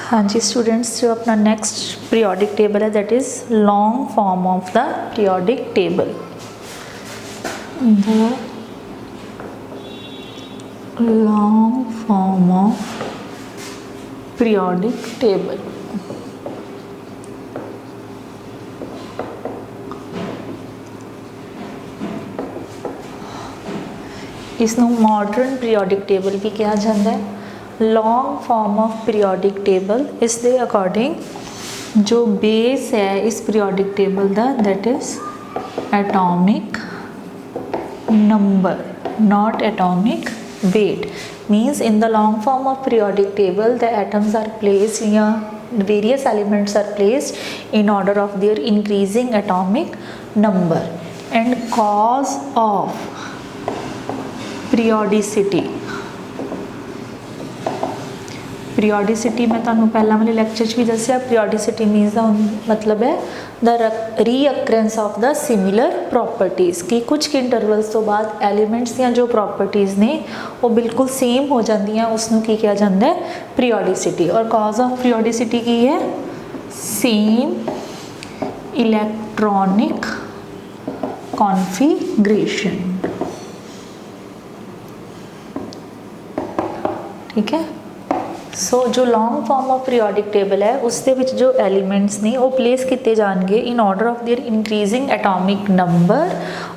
हाँ जी स्टूडेंट्स, जो अपना नेक्स्ट पीरियोडिक टेबल है that is long form of the periodic table. The long form of periodic table. इसनों modern periodic table भी कहा जाता है। Long form of periodic table, इस दे अकॉर्डिंग जो बेस है इस पीरियोडिक टेबल का that is atomic number, not atomic weight. Means in the long form of periodic table the atoms are placed या various elements are placed in order of their increasing atomic number and cause of periodicity मैं तुहानू पहला वाले lecture भी दसिया। Periodicity मीनस दा मतलब है the recurrence of the similar properties कि कुछ इंटरवल्स तो बाद एलीमेंट्स दी जो प्रॉपर्टीज़ ने वो बिल्कुल सेम हो जांदियां, उसनू की कहा जाता है पीरियोडिसिटी। और कॉज ऑफ पीरियोडिसिटी की है सेम इलेक्ट्रॉनिक कॉन्फिगरेशन। ठीक है। सो जो long form of periodic table है उसके विच जो एलीमेंट्स ने वो प्लेस किए जाएंगे इन order of their increasing atomic number.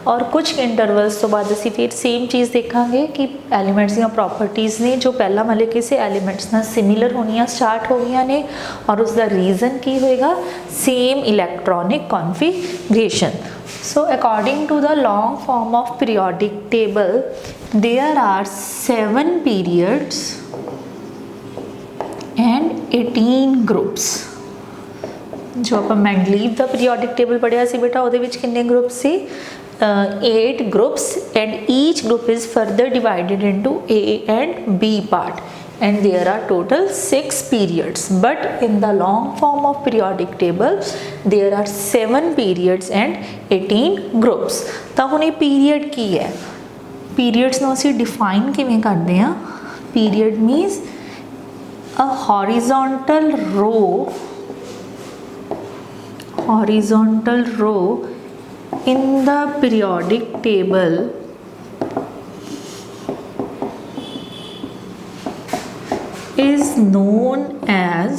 और कुछ इंटरवल्स तो बाद असी फिर सेम चीज़ देखांगे कि एलीमेंट्स दी प्रॉपर्टीज़ ने जो पहला वाले किसी एलीमेंट्स नाल सिमिलर होनियां स्टार्ट हो गई ने और उसका रीजन की होएगा same electronic configuration. So according to the long form of periodic table there are 7 periods and 18 groups। जो आप मेंडलीव का पीरियोडिक टेबल पढ़िया सी बेटा ਉਹਦੇ ਵਿੱਚ किन्ने groups C 8 groups and each group is further divided into A and B part and there are total 6 periods, but in the long form of periodic table there are 7 periods and 18 groups। तो हुण ये period की है, periods नूं असीं define किवें करदे हां। Period means a horizontal row in the periodic table is known as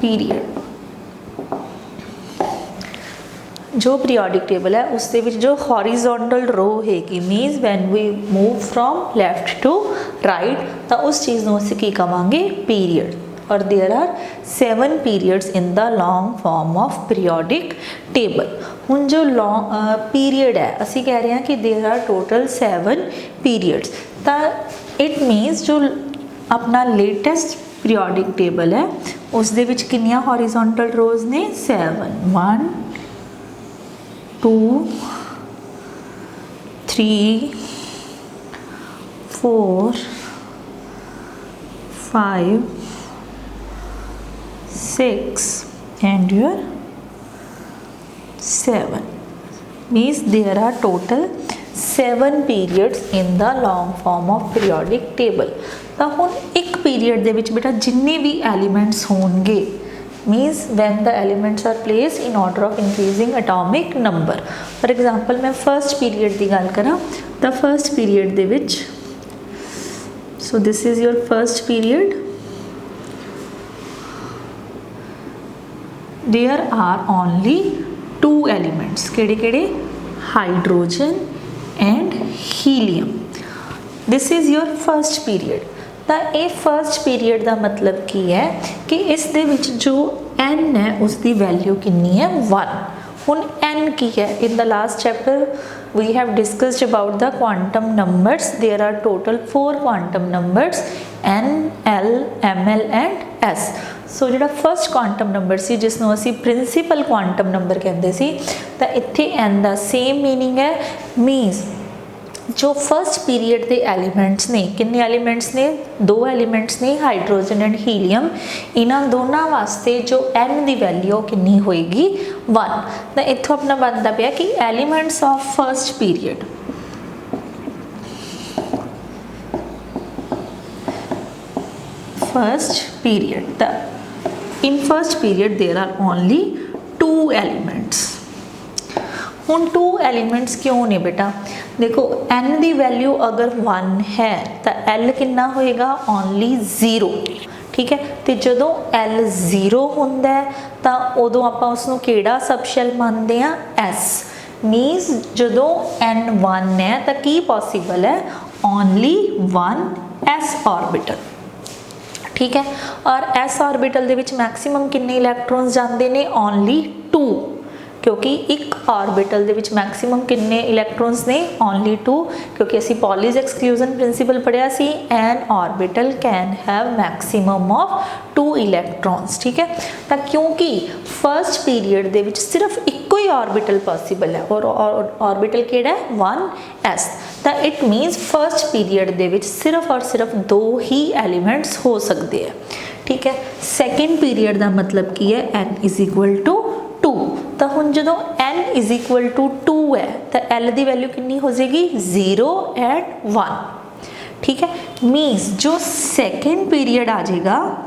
period। जो पीरियोडिक टेबल है उसके विच जो हॉरिजोंटल रो हैगी means when we move from left to right तो उस चीज़ नूं असीं की कहांगे पीरियड। और there are 7 periods in the long form of periodic table. हुण जो लॉन्ग पीरियड है असीं कह रहे हैं कि देयर आर टोटल 7 पीरियड्स। तो इट मीन्स जो अपना लेटेस्ट पीरियोडिक टेबल है उस दे विच कितनियां हॉरिजोंटल रोज ने 7 1 2 3 4 5 6 and your 7 means there are total 7 periods in the long form of periodic table। तो हुण एक पीरियड दे विच बेटा जिन्ने भी एलीमेंट्स होंगे means when the elements are placed in order of increasing atomic number. For example मैं फर्स्ट पीरियड की गल करा तो फर्स्ट पीरियड दे विच so this is your first period. There are only 2 elements, केड़े-केड़े? Hydrogen and helium. This is your first period. तो ये फर्स्ट पीरियड का मतलब की है कि इस दे विच जो n है उसकी वैल्यू कितनी है 1। हुण n की है in the last chapter we have discussed about the quantum numbers. There are total 4 quantum numbers n l m l and s। So जो फर्स्ट क्वांटम नंबर से जिसनों असी प्रिंसीपल क्वांटम नंबर कहते सी तो इत्थे n का same meaning है। Means जो first period के एलीमेंट्स ने किन्ने एलीमेंट्स ने 2 एलीमेंट्स ने हाइड्रोजन एंड हीलियम। इन्होंने दोनों वास्ते जो n की वैल्यू कितनी होएगी 1। तो इत्थों अपना बनता पाया कि elements of first period first period. In first period there are only 2 elements. ਹੁਣ 2 एलिमेंट्स क्यों ने बेटा? देखो n की वैल्यू अगर 1 है तो l कितना होएगा? ओनली 0, ठीक है। तो जदों l 0 हुंदा है तो उदों आपां उसनूं किहड़ा सबशैल मानते हैं? s। मीनस जदों n 1 है तो की पॉसीबल है? ओनली 1 s ऑर्बिटल, ठीक है। और s ऑर्बिटल दे विच मैक्सिमम कितने इलैक्ट्रॉन्स जाते हैं? ओनली 2, क्योंकि एक ऑर्बिटल दे विच मैक्सिमम कितने इलैक्ट्रॉन्स ने? ओनली 2, क्योंकि असी पॉलीज एक्सक्लूजन प्रिंसिपल पढ़िया सी, an orbital can have maximum of 2 electrons, ठीक है। तो क्योंकि फर्स्ट पीरियड दे विच सिर्फ इको ही ऑर्बिटल पॉसीबल है और ऑर्बिटल किहड़ा है? 1s। तो इट मीनस फर्स्ट पीरियड दे विच सिर्फ और सिर्फ 2 ही एलीमेंट्स हो सकते हैं, ठीक है। सैकेंड पीरियड का मतलब की है? n is equal to 2। तो हुण जदों n इज इक्वल टू 2 है तो l की वैल्यू कितनी हो जाएगी? 0 एंड 1, ठीक है। मीन्स जो सैकेंड पीरियड आ जाएगा,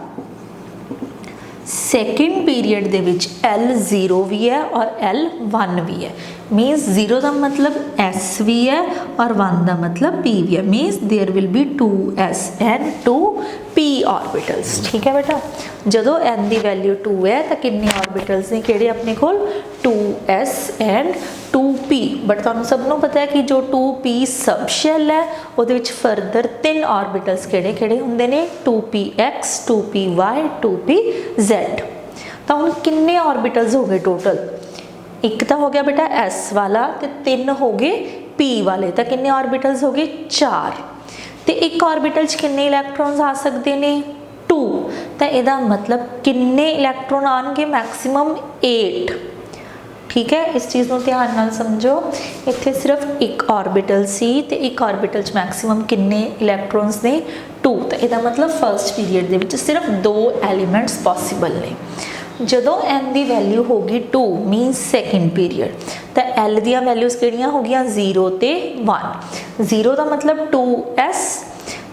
सैकेंड पीरियड दे विच l 0 भी है और l 1 भी है। मीन्स 0 का मतलब s भी है और 1 का मतलब p भी है। Means there will be 2s and 2p orbitals, ठीक है बेटा। जदों n की वैल्यू 2 है तो कितने ऑर्बिटल्स ने किहड़े अपने कोल? 2s and 2p। बट तुहानूं सबनों पता है कि जो 2p सबशैल है उहदे विच फर्दर 3 ऑर्बिटल्स किहड़े किहड़े हुंदे ने? 2px 2py 2pz। तो हुण कितने ऑर्बिटल्स हो गए टोटल? एक तो हो गया बेटा s वाला, तो 3 हो गए p वाले, तो कितने ऑर्बिटल्स हो गए? 4। तो एक ऑर्बिटल च कितने इलैक्ट्रॉन्स आ सकते हैं? 2। तो इसका मतलब कितने इलैक्ट्रॉन आएंगे? मैक्सिमम 8, ठीक है। इस चीज़ को ध्यान नाल समझो। इत्थे सिर्फ एक ऑर्बिटल सी ते एक ऑर्बिटल च मैक्सिमम कितने इलैक्ट्रॉन्स ने? 2। तो इसका मतलब फर्स्ट पीरियड दे विच सिर्फ 2 एलीमेंट्स पॉसीबल ने। जदों n की वैल्यू होगी 2 मीनस सैकेंड पीरियड, तो l दी वैल्यूज किहड़ियां हो गईयां? 0 ते 1। 0 का मतलब 2s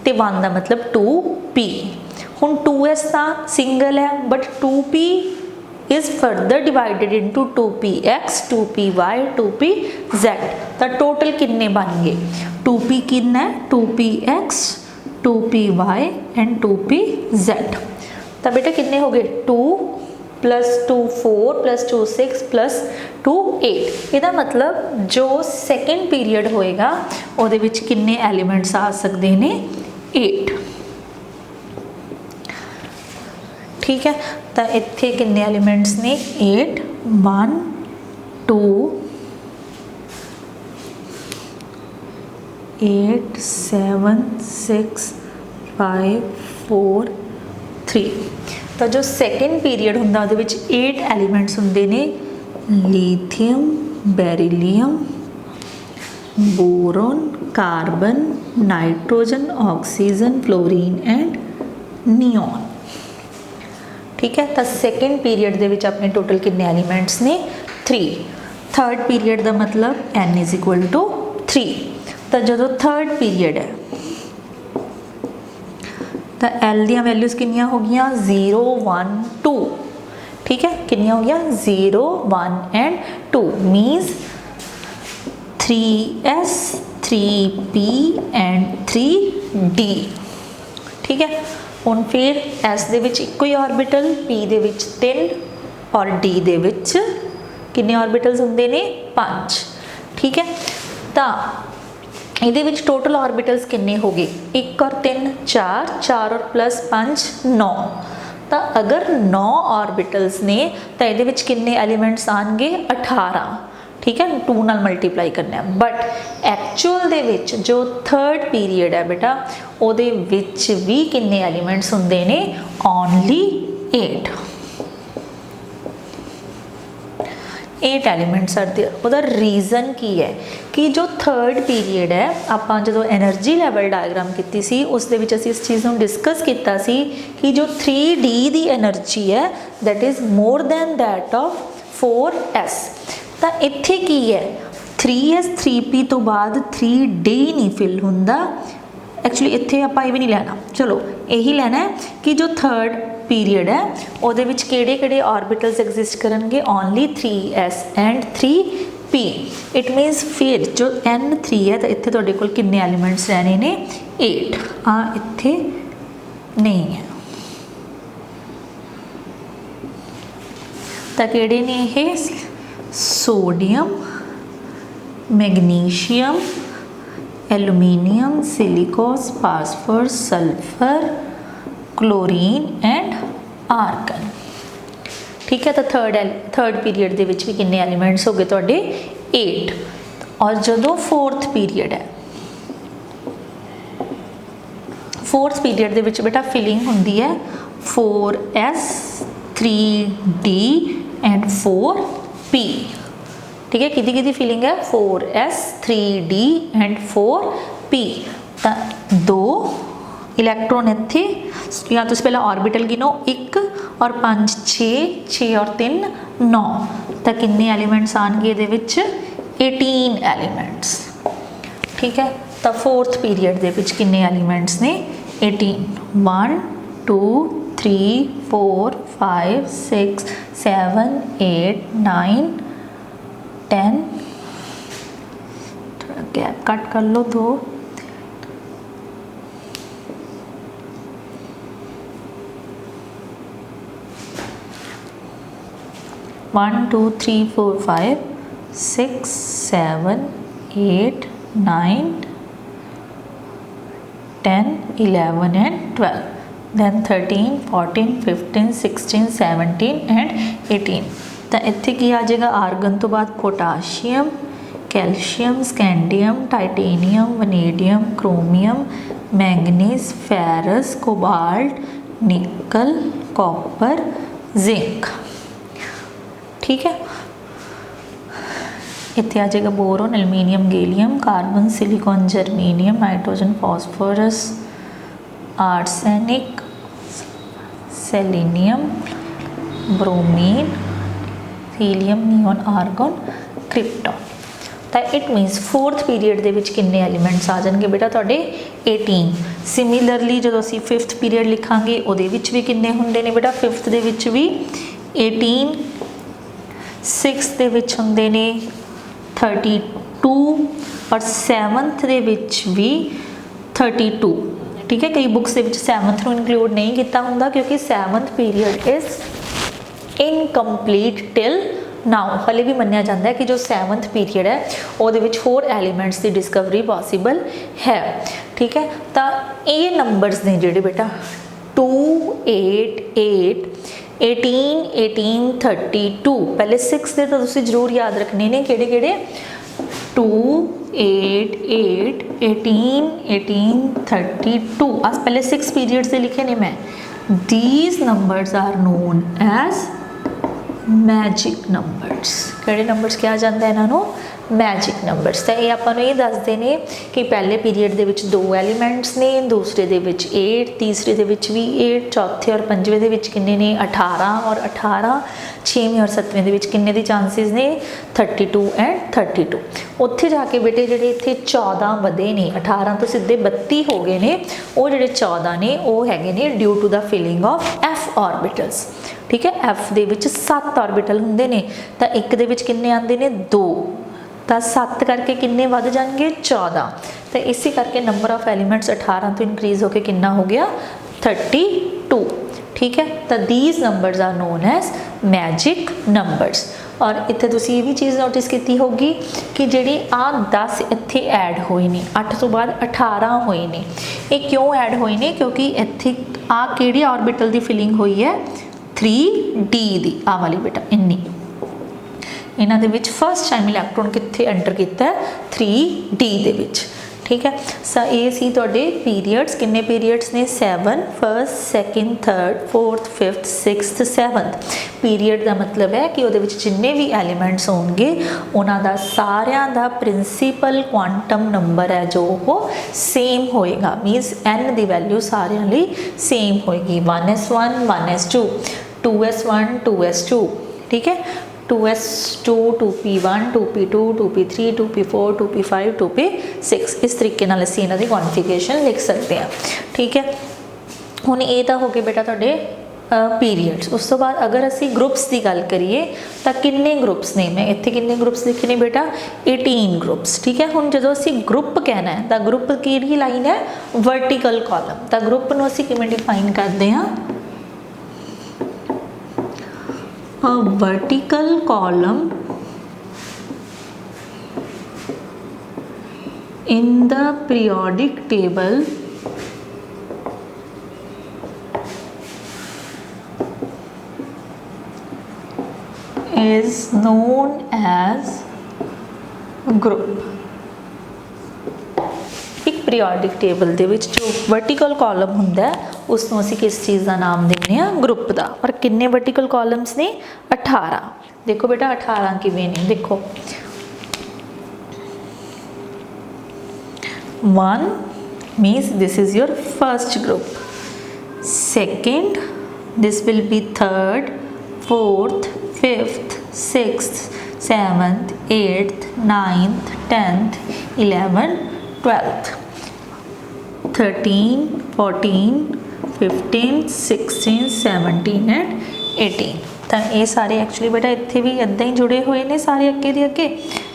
ते 1 का मतलब 2p। हुण 2s ता सिंगल है but 2p is further divided into 2px 2py 2pz। तो टोटल कितने बन गए? 2p कितना है? 2px 2py and 2pz। तो बेटा कितने हो गए? 2 + 2 4 + 2 6 + 2 8। इसका मतलब जो सैकेंड पीरियड होएगा उहदे विच कितने एलीमेंट्स आ सकते हैं? 8, ठीक है। तो इत्थे कितने एलीमेंट्स ने? 8 1 2 8 7 6 5 4 3। तो जो सैकेंड पीरियड हुंदा उहदे विच 8 एलीमेंट्स हुंदे ने। Lithium, beryllium, boron, carbon, nitrogen, oxygen, fluorine and neon, ठीक है। तो सैकेंड पीरियड दे विच अपने टोटल कितने एलीमेंट्स ने? 3। थर्ड पीरियड का मतलब n इज इक्वल टू 3। तो जो थर्ड पीरियड है तो l दी वैल्यूज कितनियां हो गई? 0 1 2, ठीक है। कितनियां हो गई? 0 1 and 2। Means 3s 3p and 3d, ठीक है। हुण फिर s दे विच इको ही ऑर्बिटल, p दे विच 3 और d दे विच कितने ऑर्बिटल्स हुंदे ने? 5, ठीक है। तो ਇਹਦੇ ਵਿੱਚ टोटल ऑर्बिटल्स कितने हो गए? 1 और 3 4, 4 और +5 9। तो अगर 9 ऑर्बिटल्स ने तो ये कितने एलीमेंट्स आएंगे? 18, ठीक है। 2 नाल मल्टीप्लाई करना है। बट एक्चुअल दे विच जो थर्ड पीरियड है बेटा उहदे विच भी कितने एलीमेंट्स हुंदे ने? Only 8 elements are there. उसका रीजन की है कि जो थर्ड पीरियड है आपां जो एनर्जी लैवल डायग्राम की सी उस दे विच असीं इस चीज़ को डिस्कस किया सी कि जो 3d की एनर्जी है that is more than that of 4s। तो इत्थे की है 3s 3p तो बाद 3d नहीं फिल हुंदा, एक्चुअली इत्थे आपां ये भी नहीं लेना, चलो यही लेना है कि जो थर्ड पीरियड है उहदे विच किहड़े-किहड़े ऑर्बिटल्स एग्जिस्ट करनगे, only 3s and 3p। It means फिर जो n3 है तो इत्थे तुहाडे कोल किन्ने एलीमेंट्स रहने ने 8, आ इत्थे नहीं है। तो किहड़े ने ये sodium, magnesium, aluminium, silicon, phosphorus, sulphur, chlorine and argon. ठीक है, तो थर्ड पीरियड दे विच भी किन्ने एलीमेंट्स हो गए तुहाडे 8। और जदों फोर्थ पीरियड है, फोर्थ पीरियड दे विच बेटा फिलिंग हुंदी है 4s 3d एंड 4p। ठीक है, किदी किदी फिलिंग है 4s 3d एंड 4p। तो 2 इलैक्ट्रॉन इत्थे, या तुसीं पहला ऑर्बिटल गिनो 1 और 5 6 और 3 9, तो किन्ने एलीमेंट्स आएंगे इहदे विच 18 एलीमेंट्स। ठीक है, तो फोर्थ पीरियड दे विच किन्ने एलीमेंट्स ने 18, 1 2 3 4 5 6 7 8 9 10, थोड़ा गैप कट कर लो 2, 1 2 3 4 5 6 7 8 9 10 11 and 12, then 13 14 15 16 17 and 18। तो इत्थे की आ जाएगा आर्गन तो बाद potassium, calcium, scandium, titanium, vanadium, chromium, manganese, ferrous, cobalt, nickel, copper, zinc. ठीक है, इत्थे आ जाएगा boron, aluminium, gallium, carbon, silicon, germanium, nitrogen, phosphorus, arsenic, selenium, bromine, helium, neon, argon, krypton. तो इट मीनस फोर्थ पीरियड दे विच किन्ने elements आ जाएंगे बेटा तुहाडे 18। सिमिलरली जो असीं फिफ्थ पीरियड लिखांगे उहदे विच भी किन्ने हुंदे ने बेटा, फिफ्थ दे विच भी 18, सिक्स्थ दे विच हुंदे ने 32 और सैवंथ दे विच भी 32। ठीक है, कई बुक्स दे विच सैवंथ नूं इंक्लूड नहीं किया हुंदा क्योंकि seventh period is incomplete till now. हले भी मन्निया जाता है कि जो सैवंथ पीरियड है उहदे विच होर एलीमेंट्स की डिस्कवरी पॉसीबल है। ठीक है, तो ये नंबर्स ने जिहड़े बेटा 2 8 8 18 18 32, पहले 6 दे तो तुसीं जरूर याद रखने ने किहड़े किहड़े 2 8 8 18 18 32। आज पहले 6 पीरियड्स दे लिखे ने मैं। These numbers are known as magic numbers. किहड़े नंबर्स क्या जाता है इन्हों, मैजिक नंबर्स। तो ये आपां नूं ये दसदे ने कि पहले पीरियड दे विच 2 एलीमेंट्स ने, दूसरे दे विच 8, तीसरे दे विच भी 8, चौथे और पंजवें दे विच किन्ने ने 18 और 18, छेवें और सत्तवें दे विच किन्ने दी चांसिस ने 32 एंड 32। उत्थे जाके बेटे जिहड़े इत्थे 14 वधे ने, 18 तो सीधे 32 हो गए ने, वो जिहड़े 14 ने वो हैगे ने due to the filling of f orbitals. ठीक है, एफ दे विच 7 ऑर्बिटल हुंदे ने, तो एक दे विच किन्ने आंदे ने 2, तो 7 करके किन्ने वध जाएंगे 14। तो इसी करके नंबर ऑफ एलीमेंट्स 18 तो इंक्रीज होकर किन्ना हो गया 32। ठीक है, तो these numbers are known as magic numbers. और इत्थे तुसीं ये भी चीज़ नोटिस की होगी कि जिहड़ी आ 10 इत्थे ऐड होए ने, 8 तो बाद 18 होए ने, ये क्यों ऐड होए ने, क्योंकि इत्थे आ किहड़ी ऑर्बिटल की फिलिंग हुई है 3d दी, आ वाली बेटा इन्नी। इन्हां दे विच फर्स्ट टाइम इलैक्ट्रॉन कित्थे एंटर किया 3d दे विच। ठीक है, सो ये सी तुहाडे पीरियड्स। किन्ने पीरियड्स ने 7, first second third fourth fifth sixth seventh. Period का मतलब है कि उहदे विच जिन्ने भी एलीमेंट्स होणगे उन्हां दा सारियां दा प्रिंसीपल क्वांटम नंबर है जो वो सेम होएगा। मीनस n की वैल्यू सारियां लई सेम होएगी, 1s1 1s2 2s1 2s2। ठीक है, 2s2 2p1 2p2 2p3 2p4 2p5 2p6 इस तरीके नाल असीं इन्हां दी कॉन्फिगरेशन लिख सकते हैं। ठीक है, हुण ये तो हो गए बेटा तुहाडे पीरीयड्स। उस तो बाद अगर असी ग्रुप्स की गल करिए तो किन्ने ग्रुप्स ने, मैं इत्थे किन्ने ग्रुप्स लिखे ने बेटा 18 ग्रुप्स। ठीक है, हुण जदों असी ग्रुप कहना है तो ग्रुप किहड़ी लाइन है, वर्टिकल कॉलम। तो ग्रुप नूं असी किवें डिफाइन करते हैं, a vertical column in the periodic table is known as group। एक पीरियोडिक टेबल दे विच जो वर्टिकल कॉलम हुंदा है उसनों असीं किस चीज़ का नाम दिंदे आ, ग्रुप का। और किन्ने वर्टिकल कॉलम्स ने, 18। देखो बेटा 18 किवें ने, देखो 1 means this is your first group, second this will be third, fourth, fifth, sixth, seventh, eighth, ninth, 10th, 11th, 12th, 13, 14, 15, 16, 17 and 18। तो ये सारे एक्चुअली बेटा इत्थे भी इदां ही जुड़े हुए ने सारे अगे दे अगे।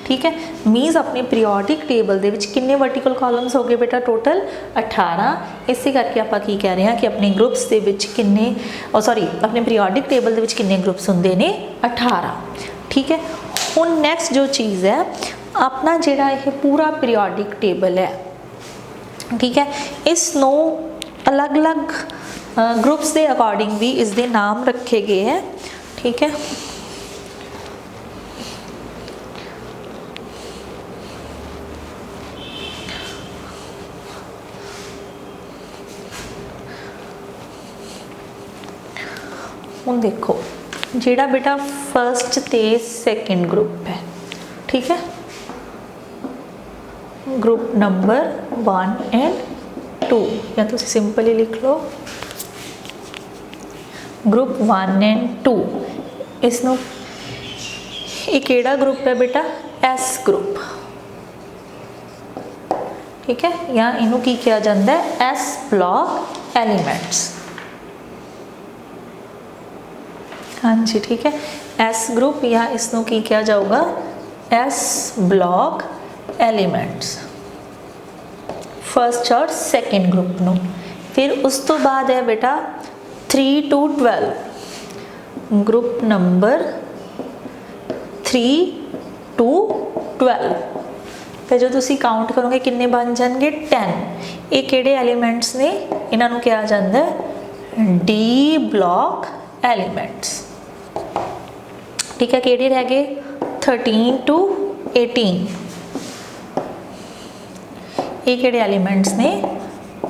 ठीक है, मीनस अपने पीरियोडिक टेबल दे विच किन्ने वर्टिकल कॉलम्स हो गए बेटा, टोटल 18। इसे करके आप की कह रहे हैं कि अपने ग्रुप्स दे विच किन्ने, सॉरी अपने पीरियोडिक टेबल दे विच किन्ने ग्रुप्स हुंदे ने, 18। ठीक है, हुण नैक्सट जो चीज़ है अपना जिहड़ा ये पूरा पीरियोडिक टेबल है, ठीक है, इसनों अलग अलग ग्रुप्स के अकॉर्डिंग भी इसके नाम रखे गए हैं। ठीक है, हुण देखो जिहड़ा बेटा फर्स्ट ते सैकेंड ग्रुप है, ठीक है, ग्रुप नंबर 1 एंड 2, या तो सिंपली लिख लो ग्रुप 1 एंड 2। इसनों एक केड़ा ग्रुप है बेटा, एस ग्रुप। ठीक है, या इनू की किया जाता है, एस ब्लॉक एलिमेंट्स। हाँ जी, ठीक है, एस ग्रुप या इसनों की किया जाऊगा, एस ब्लॉक एलिमेंट्स, फर्स्ट और सैकेंड ग्रुप नू। फिर उस तो बाद है बेटा 3 to 12, ग्रुप नंबर 3 to 12। तो जो तुसी काउंट करोगे किन्ने बन जाएंगे, 10। ये किहड़े एलिमेंट्स ने, इन्हां नू कहा जाता है डी ब्लॉक एलिमेंट्स। ठीक है, किहड़े रह गए 13 to 18, ये किहड़े एलिमेंट्स ने,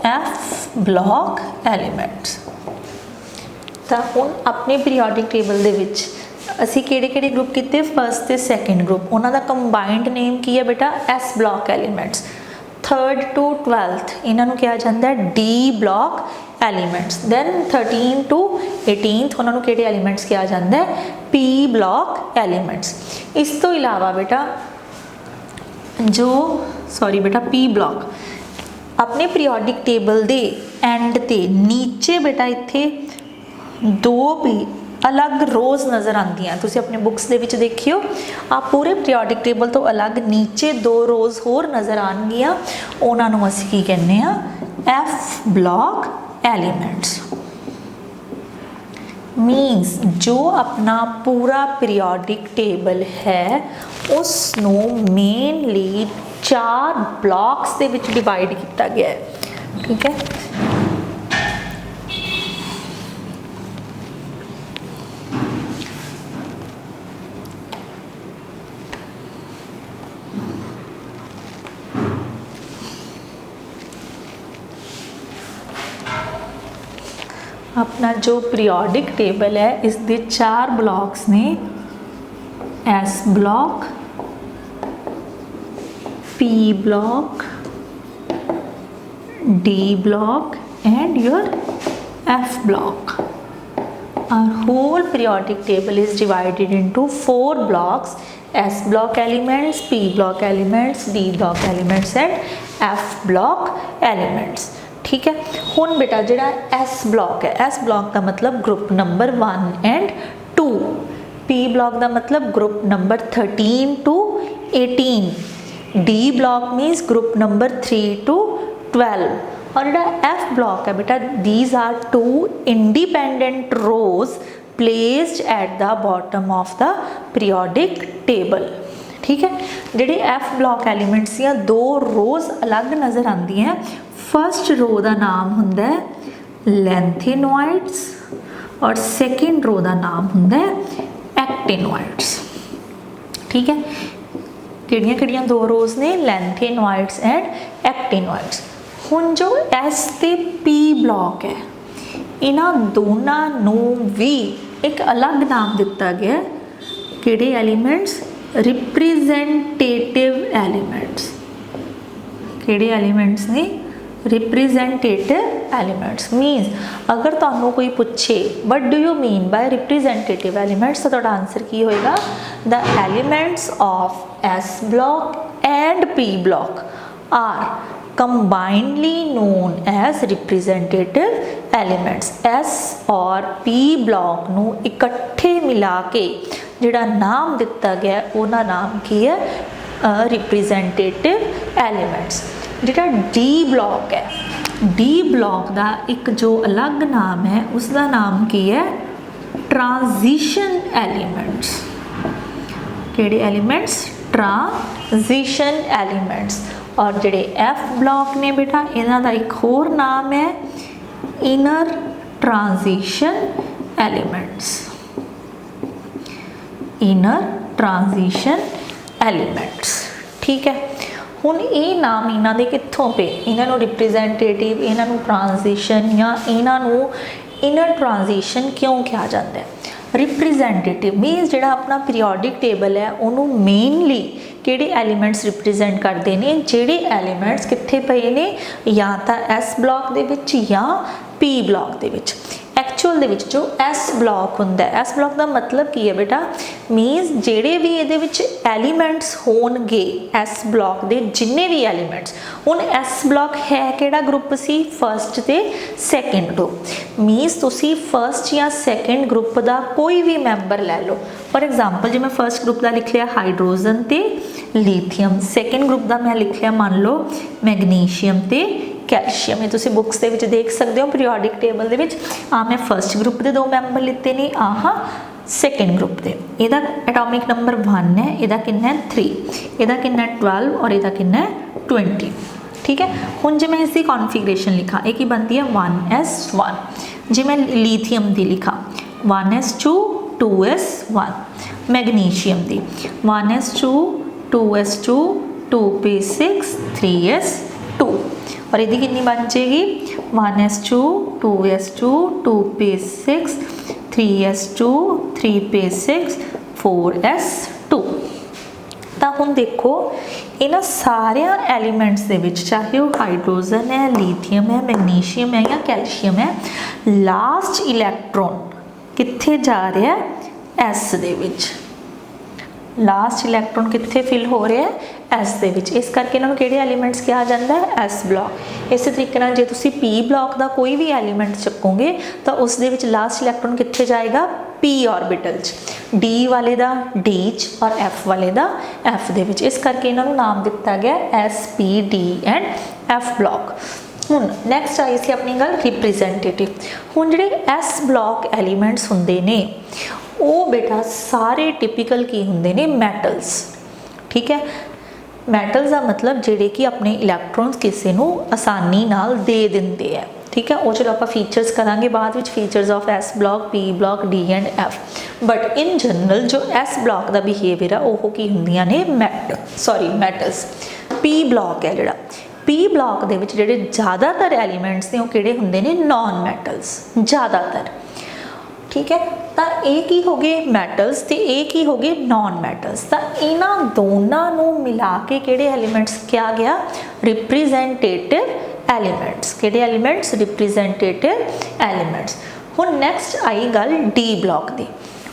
एफ ब्लॉक एलिमेंट्स। तो हुण अपने पीरियोडिक टेबल दे विच असी किहड़े ग्रुप किते, फर्स्ट ते सैकेंड ग्रुप, उन्हां दा कंबाइंड नेम की है बेटा, S block elements. 3rd to 12th इन्हां नू कहा जाता है d block elements. Then 13 to 18th उन्हां नू किहड़े एलिमेंट्स कहा जाता है, पी ब्लॉक एलिमेंट्स। इस तो इलावा बेटा जो सॉरी बेटा पी ब्लॉक अपने पीरियोडिक टेबल दे एंड ते नीचे बेटा इत्थे 2 भी अलग रोज़ नज़र आंदियां। तुसी अपने बुक्स दे विच देखियो, आप पूरे पीरियोडिक टेबल तो अलग नीचे 2 रोज़ होर नज़र आउणगियां, उन्हां नूं असीं की कहने आ, एफ ब्लॉक एलिमेंट्स। मीनस जो अपना पूरा पीरियोडिक टेबल है उसनूं मेनली 4 ब्लॉक्स दे विच डिवाइड किया गया है। ठीक है, अपना जो पीरियोडिक टेबल है इस दे 4 ब्लॉक्स ने, S block, P block, D block and your F block. our whole periodic table is divided into 4 blocks: S block elements, P block elements, D block elements and F block elements। ठीक है, हुण बेटा जिहड़ा S block है, S block का मतलब group number 1 and 2, P block का मतलब group number 13 to 18, D block means group number 3 to 12, और जिहड़ा F block है बेटा, these are 2 independent rows placed at the bottom of the periodic table। ठीक है, जिहड़े F block elements ਦੀਆਂ 2 rows अलग नज़र आती हैं। फर्स्ट रो का नाम हुंदा है लैंथेनॉइड्स और सैकेंड रो का नाम हुंदा है एक्टिनॉइड्स। ठीक है, किहड़ियां किहड़ियां 2 रोज ने, लैंथेनॉइड्स एंड एक्टिनॉइड्स। हुण जो एस ते पी ब्लॉक है, इन्हां दोनों नूं भी एक अलग नाम दिता गया, किहड़े एलीमेंट्स? Representative elements. किहड़े एलीमेंट्स ने? Representative elements. मीनस अगर तुहानूं कोई पूछे what do you mean by representative elements, तो तुहाडा आंसर की होएगा? The elements of S block and P block are combinedly known as representative elements। S और P ब्लॉक नूं इकट्ठे मिला के जिहड़ा नाम दिता गया उहदा नाम की है? Representative elements. जिहड़ा D ब्लॉक है, D ब्लॉक का एक जो अलग नाम है उसका नाम की है? Transition elements. किहड़े एलीमेंट्स? Transition elements. और जिहड़े F ब्लॉक ने बेटा, इन्हां दा एक होर नाम है inner transition elements. Inner transition elements. ठीक है, हुण ये नाम इन्हां दे कित्थों पे? इन्हां नूं रिप्रेजेंटेटिव, इन्हां नूं ट्रांजिशन या इन्हां नूं इनर ट्रांजिशन क्यों कहा जाता है? रिप्रेजेंटेटिव मीनस जिहड़ा अपना पीरियोडिक टेबल है उन्होंने मेनली किहड़े एलीमेंट्स रिप्रेजेंट करते हैं? जिहड़े एलीमेंट्स कित्थे पए ने, या तो एस ब्लॉक दे विच या पी ब्लॉक दे विच। एक्चुअल दे विच जो एस ब्लॉक हुंदा है, एस ब्लॉक का मतलब की है बेटा? मीनस जिहड़े भी इहदे विच एलीमेंट्स होणगे, एस ब्लॉक दे जिन्ने भी एलीमेंट्स, हुण एस ब्लॉक है किहड़ा ग्रुप सी? फर्स्ट ते सैकेंड ग्रुप। मीनस तुसी फर्स्ट या सैकेंड ग्रुप का कोई भी मैंबर लै लो। फॉर एग्जाम्पल जे मैं फर्स्ट ग्रुप का लिख लिया हाइड्रोजन ते लीथियम, सैकेंड ग्रुप का मैं लिख लिया मान लो मैग्नीशियम ते कैल्शियम। ये तुसी बुक्स दे विच देख सकते हो पीरियोडिक टेबल दे विच। मैं फर्स्ट ग्रुप के 2 मैंबर लिते ने, सैकेंड ग्रुप के। इहदा एटॉमिक नंबर 1 है, इहदा कितना है 3, इहदा कितना 12 और इहदा कितना 20। ठीक है, हुण जे मैं इसकी कॉन्फिगरेशन लिखा, एक ही बनती है 1s1। जे मैं लीथियम दी लिखा 1s2 2s1। मैग्नीशियम दी 1s2 2s2 2p6 3s2। और यदि कितनी बन जाएगी? 1s2 2s2 2p6 3s2 3p6 4s2। तो हुण देखो इन्हां सारे एलीमेंट्स दे विच, चाहे वो हाइड्रोजन है, लीथियम है, मैग्नीशियम है या कैल्शियम है, लास्ट इलैक्ट्रॉन कित्थे जा रहा है? एस दे विच। लास्ट इलैक्ट्रॉन कित्थे फिल हो रहा है? एस दे विच। इस करके इन्होंने किहड़े एलीमेंट्स कहा जाता है? S block. इस तरीके नाल जे तुसी पी ब्लॉक का कोई भी एलीमेंट चकोगे तो उस दे विच लास्ट इलैक्ट्रॉन कित्थे जाएगा? पी ऑर्बिटल च, डी वाले दा डी च और एफ वाले दा एफ दे विच। इस करके इन्होंने नाम दिता गया S P D and F block. हुण नैक्सट आई सी अपनी गल रिप्रेजेंटेटिव। हुण जिहड़े एस ब्लॉक एलीमेंट्स हुंदे ने वो बेटा सारे टिपिकल की हुंदे ने? मैटल्स। ठीक है, मैटल्स का मतलब जिहड़े कि अपने इलैक्ट्रॉन्स किसी नूं आसानी नाल दे दिंदे है। ठीक है, वो चलो आप फीचर्स करांगे बाद विच, features of S block, P block, D and F. But in general जो एस ब्लॉक का बिहेवियर है वो की हुंदियां ने? मैटल्स। पी ब्लॉक है जिहड़ा, पी ब्लॉक दे विच जिहड़े ज़्यादातर एलीमेंट्स ने वो किहड़े हुंदे ने? नॉन मैटल्स ज़्यादातर। ठीक है, तो एक ही हो गए मैटल्स तो एक ही हो गए नॉन मैटल्स। तो इन्हां दोनों नूं मिला के किहड़े एलीमेंट्स क्या गया? Representative elements. किहड़े एलीमेंट्स? Representative elements. हुण नैक्सट आई गल डी ब्लॉक दी।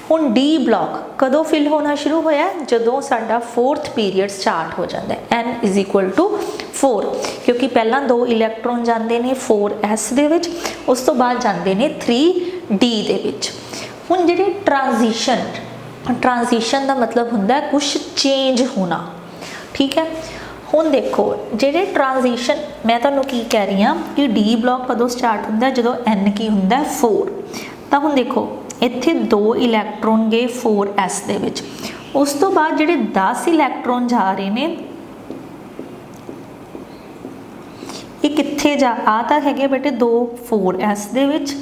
हुण डी ब्लॉक कदों फिल होना शुरू होया जदों साडा 4th पीरियड स्टार्ट हो जाता है n इज इक्वल टू 4 क्योंकि पहला 2 इलैक्ट्रॉन जाते हैं 4s दे विच उस तो बाद जाते हैं 3d दे विच। हुण जिहड़ी ट्रांजिशन का मतलब हुंदा है कुछ चेंज होना। ठीक है हुण देखो जिहड़े ट्रांजिशन मैं तुहानूं की कह रही हाँ कि डी ब्लॉक कदों स्टार्ट हुंदा है जदों n की हुंदा है 4। तो हुण देखो इत्थे 2 इलैक्ट्रॉन गए 4s दे विच उस तो बाद जिहड़े 10 इलैक्ट्रॉन जा रहे ने ये कित्थे जा आ तां हैगे बेटे 2 4s दे विच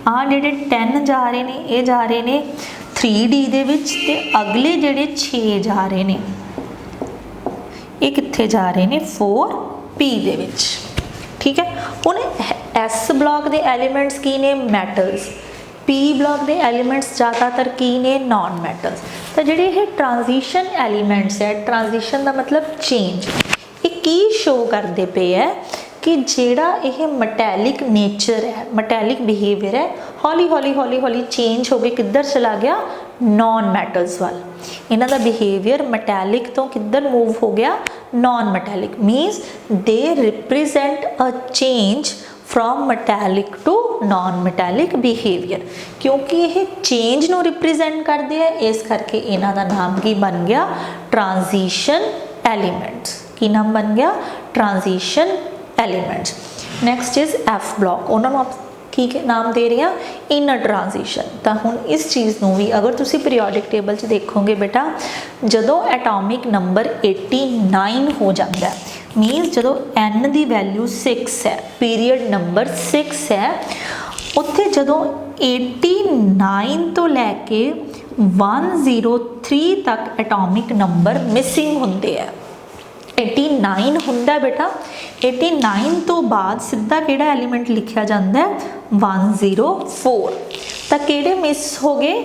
आ जिहड़े 10 जा रहे ने ये जा रहे ने 3d दे विच ते अगले जिहड़े 6 जा रहे ने ये कित्थे जा रहे ने 4p दे विच। ठीक है हुण s ब्लॉक दे एलीमेंट्स की ने मैटल्स पी ब्लॉक के एलीमेंट्स ज़्यादातर की ने नॉन मैटल्स। तो जिहड़े ये ट्रांजिशन एलीमेंट्स है ट्रांजिशन का मतलब चेंज ये की शो करते पे है कि जिहड़ा ये मटैलिक नेचर है मटैलिक बिहेवियर है हौली हौली हौली हौली चेंज हो गए किधर चला गया नॉन मैटल्स वाल। इन्हां दा बिहेवियर मटैलिक तो किधर मूव हो गया non metallic means they represent a change from metallic to non metallic behaviour क्योंकि ये चेंज नूं रिप्रेजेंट करते हैं इस करके इन्हां दा नाम की बन गया ट्रांजिशन एलीमेंट्स। की नाम बन गया transition elements. Next is F block उन्होंने आप की नाम दे रहे हैं इनर ट्रांजिशन। तो हुण इस चीज़ नूं भी अगर तुसी पीरियोडिक टेबल च देखोगे बेटा जदों एटॉमिक नंबर 89 हो जाता है मीनस जदों n की वैल्यू 6 है पीरियड नंबर 6 है उत्थे जदों 89 तो लैके 103 तक एटॉमिक नंबर मिसिंग होंदे है। 89 हुंदा बेटा 89 तो बाद सीधा किहड़ा एलीमेंट लिखा जाता है 104 तो किहड़े मिस हो गए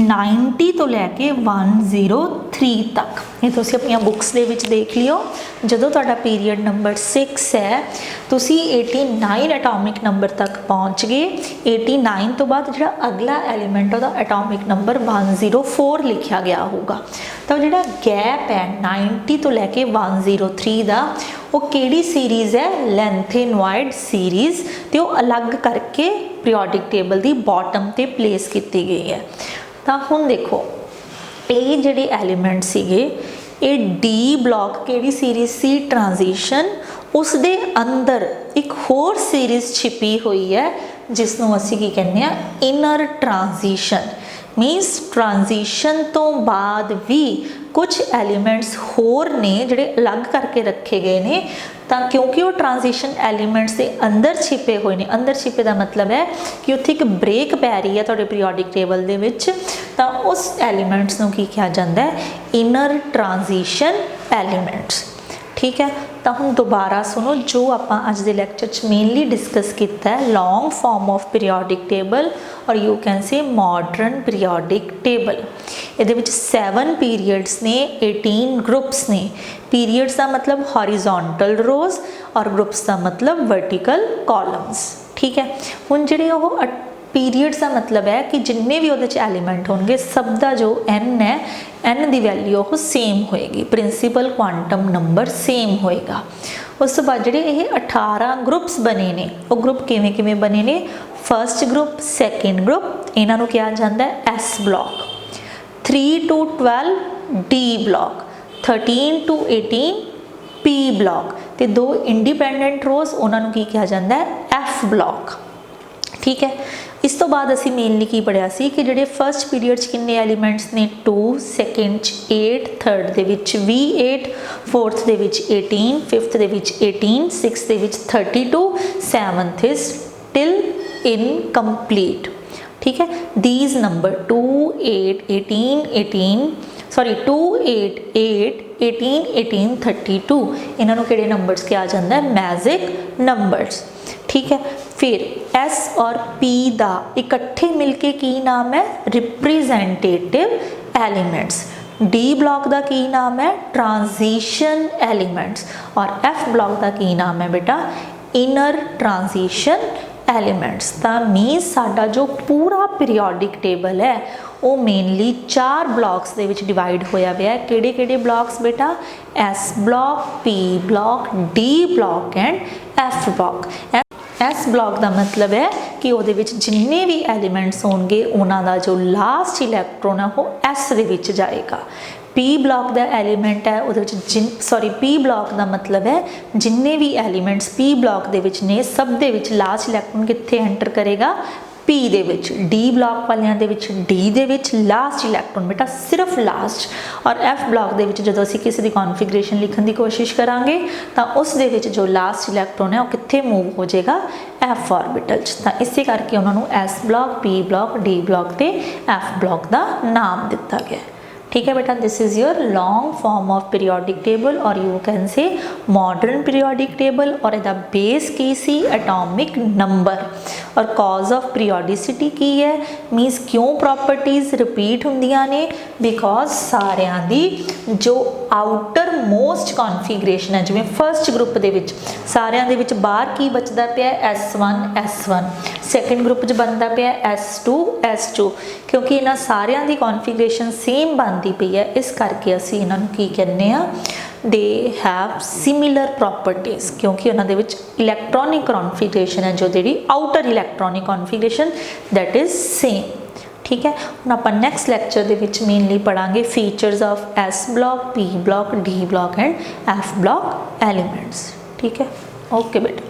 90 तो लैके 103 तक। ये तुसी अपनी बुक्स दे विच देख लियो जदों तुहाडा पीरियड नंबर 6 है तुसी 89 एटॉमिक नंबर तक पहुँच गए 89 तो बाद जिहड़ा अगला एलीमेंट उहदा एटॉमिक नंबर 104 लिखा गया होगा। तो जिहड़ा गैप है 90 तो लैके 103 का वो किहड़ी सीरीज़ है लैंथेनॉइड सीरीज़ तो अलग करके पीरियोडिक टेबल की बॉटम ते प्लेस की गई है। तो हुण देखो ये जिहड़े एलीमेंट सीगे ये डी ब्लॉक किहड़ी सीरीज़ सी ट्रांजिशन उस दे अंदर एक होर सीरीज़ छिपी हुई है जिसनों असी की कहने हैं इनर ट्रांजिशन मीनस ट्रांजिशन तो बाद भी कुछ एलीमेंट्स होर ने जिहड़े अलग करके रखे गए ने तां क्योंकि वो ट्रांजिशन एलीमेंट्स के अंदर छिपे हुए ने अंदर छिपे का मतलब है कि उत्थे एक ब्रेक पै रही है तुहाडे पीरियोडिक टेबल दे विच तां उस एलीमेंट्स नूं की कहा जाता है इनर ट्रांजिशन एलीमेंट्स। ठीक है तो हम दोबारा सुनो जो आप अज के लैक्चर च मेनली डिस्कस किया है long form of periodic table और you can say modern periodic table. ये 7 पीरियड्स ने 18 ग्रुप्स ने पीरियड्स का मतलब हॉरिजॉन्टल रोज और ग्रुप्स का मतलब वर्टिकल कॉलम्स। ठीक है हुण जिहड़े ओह पीरियड्स का मतलब है कि जिन्ने भी उहदे एलीमेंट होंगे सब का जो n है n की वैल्यू वो सेम होएगी प्रिंसीपल क्वांटम नंबर सेम होएगा। उस तो बाद जिहड़े ये 18 ग्रुप्स बने ने वो ग्रुप किवें किवें बने ने फर्स्ट ग्रुप सैकेंड ग्रुप इन्हां नूं कहा जाता है S block 3 to 12 D block 13 to 18 P block ते 2 इंडिपेंडेंट रोज उन्हां नूं की कहा जाता है एफ ब्लॉक। ठीक है इस तो बाद असी मेनली की पढ़िया सी कि जिहड़े फर्स्ट पीरियड किन्ने एलीमेंट्स ने 2 सैकेंड 8 थर्ड दे विच भी 8 fourth they which 18 fifth they which 18 sixth they which 32 seventh is till incomplete. ठीक है दीज नंबर 2 8 18 18 सॉरी 2 8 8 18 18 32 इन्होंने किहड़े नंबर्स कहा जाता है मैजिक नंबर्स। ठीक है फिर S और P का इकट्ठे मिलके की नाम है रिप्रेजेंटेटिव एलीमेंट्स। D ब्लॉक का की नाम है ट्रांजिशन एलीमेंट्स और F ब्लॉक का की नाम है बेटा इनर ट्रांजिशन एलीमेंट्स। ਤਾਂ ਮੀਨਸ ਸਾਡਾ ਜੋ ਪੂਰਾ ਪੀਰੀਓਡਿਕ ਟੇਬਲ ਹੈ ਉਹ ਮੇਨਲੀ 4 ਬਲਾਕਸ ਦੇ ਵਿੱਚ ਡਿਵਾਈਡ ਹੋਇਆ ਹੋਇਆ ਹੈ। ਕਿਹੜੇ ਕਿਹੜੇ ਬਲਾਕਸ ਬੇਟਾ? S block, P block, D block and F block. S block का मतलब है कि वो जिन्ने भी एलीमेंट्स होंगे उन्होंने जो लास्ट इलैक्ट्रॉन है वो एस दे जाएगा। पी ब्लॉक का एलीमेंट है वो पी ब्लॉक का मतलब है जिन्ने भी एलीमेंट्स पी ब्लॉक के ने सब दे लास्ट इलैक्ट्रॉन कित्थे एंटर करेगा? पी दे विच। डी ब्लॉक वालियां दे विच डी दे विच लास्ट इलैक्ट्रॉन बेटा सिर्फ लास्ट। और एफ ब्लॉक दे विच जदों असीं किसी दी कॉन्फिगरेशन लिखण दी कोशिश करांगे तां उस दे विच जो लास्ट इलैक्ट्रॉन है वो कित्थे मूव हो जाएगा? एफ ऑर्बिटल च। तां इसे करके उन्हां नूं S block, P block, D block ते एफ ब्लॉक दा नाम दिता गया। ठीक है बेटा, this is your long form of periodic table और you can say modern periodic table. और इहदा बेस की सी? Atomic number. और कॉज ऑफ पीरियोडिसिटी की है? मीनस क्यों प्रॉपर्टीज रिपीट होंदियां ने? बिकॉज सारियां दी जो आउटर मोस्ट कॉन्फिगरेशन है जिवें फर्स्ट ग्रुप दे विच सारियां दे विच बाहर की बचदा पिया? S1 सैकेंड ग्रुप च बनता पिया S2 क्योंकि इन्हां सारियां दी कॉन्फिगरेशन सेम बनती पई है। इस करके असीं इन्हां नूं की कहने आ? दे हैव सिमिलर प्रॉपर्टीज क्योंकि उन्हां दे विच इलैक्ट्रॉनिक कॉन्फिगरेशन है जो जिहड़ी outer electronic configuration that is same. ठीक है, हम आप नैक्सट लैक्चर दे विच मेनली पढ़ांगे features of S block, P block, D block and F block elements. ठीक है, ओके बेटा।